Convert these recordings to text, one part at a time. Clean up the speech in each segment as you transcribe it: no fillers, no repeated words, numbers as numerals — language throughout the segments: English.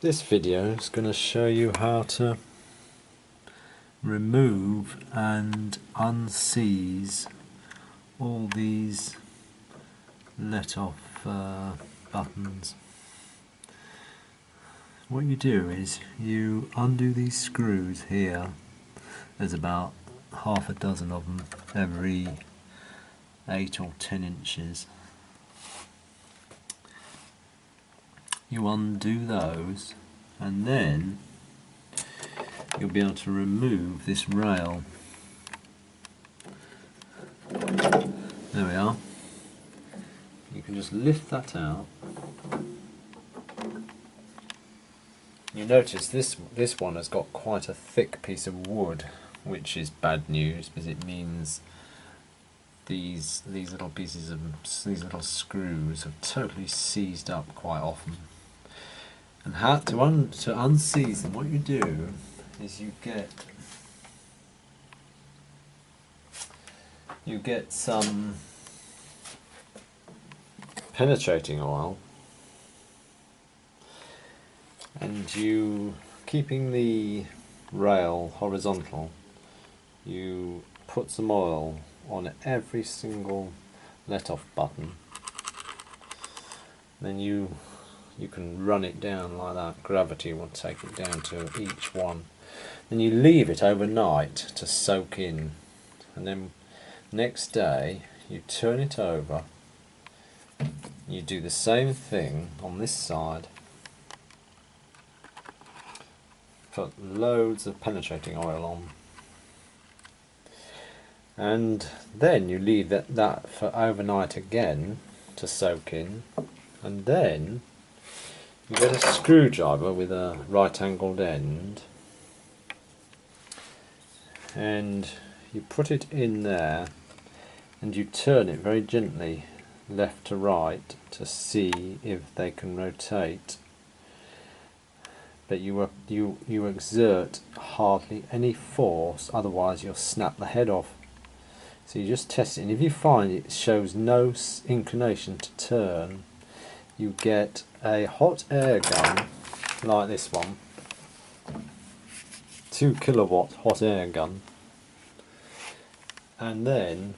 This video is going to show you how to remove and unseize all these let off buttons. What you do is you undo these screws here. There's about half a dozen of them every 8 or 10 inches. You undo those and then you'll be able to remove this rail. There we are. You can just lift that out. You notice this one has got quite a thick piece of wood, which is bad news because it means these little pieces of these little screws have totally seized up quite often. And how to unseize them, what you do is you get some penetrating oil, and you, keeping the rail horizontal, you put some oil on every single let off button. Then you can run it down like that. Gravity will take it down to each one. Then you leave it overnight to soak in, and then next day you turn it over. You do the same thing on this side. Put loads of penetrating oil on, and then you leave that for overnight again to soak in, and then you get a screwdriver with a right angled end and you put it in there and you turn it very gently left to right to see if they can rotate, but you exert hardly any force, otherwise you'll snap the head off. So you just test it, and if you find it shows no inclination to turn, you get a hot air gun like this one, 2 kilowatt hot air gun, and then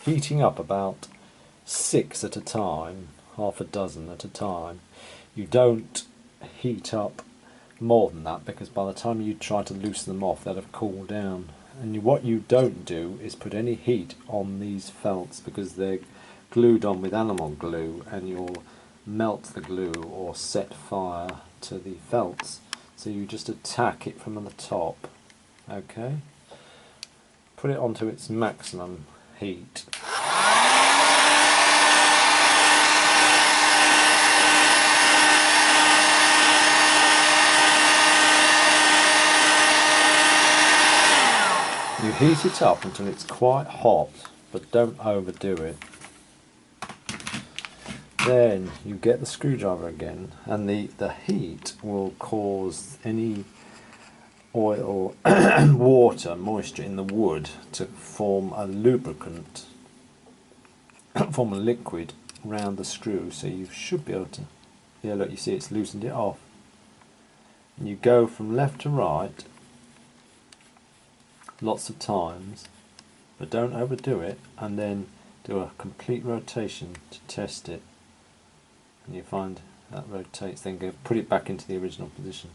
heating up about 6 at a time, half a dozen at a time. You don't heat up more than that because by the time you try to loosen them off they'll have cooled down. And what you don't do is put any heat on these felts because they're glued on with animal glue, and you'll melt the glue or set fire to the felts. So you just attack it from the top. Okay, put it onto its maximum heat. You heat it up until it's quite hot, but don't overdo it. Then you get the screwdriver again, and the heat will cause any oil, water, moisture in the wood to form a lubricant, form a liquid round the screw. So you should be able to, yeah, look, you see it's loosened it off. And you go from left to right lots of times, but don't overdo it, and then do a complete rotation to test it, and you find that rotates. Then go put it back into the original position.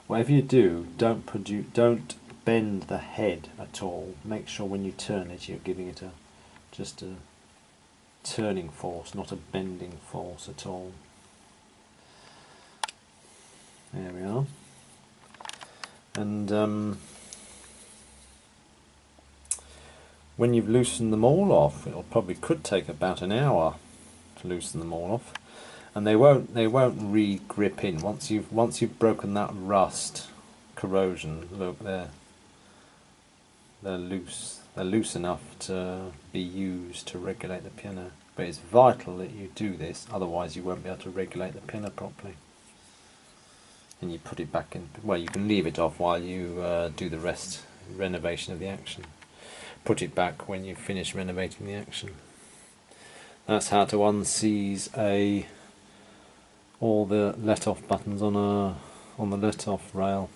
Whatever you do, don't bend the head at all. Make sure when you turn it you're giving it just a turning force, not a bending force at all. There we are. And when you've loosened them all off, could take about an hour to loosen them all off, and they won't re-grip in once you've broken that rust corrosion. Look, they're loose enough to be used to regulate the piano. But it's vital that you do this, otherwise you won't be able to regulate the piano properly. And you put it back in. Well, you can leave it off while you do the renovation of the action. Put it back when you finish renovating the action. That's how to unseize all the let-off buttons on a on the lit off rail.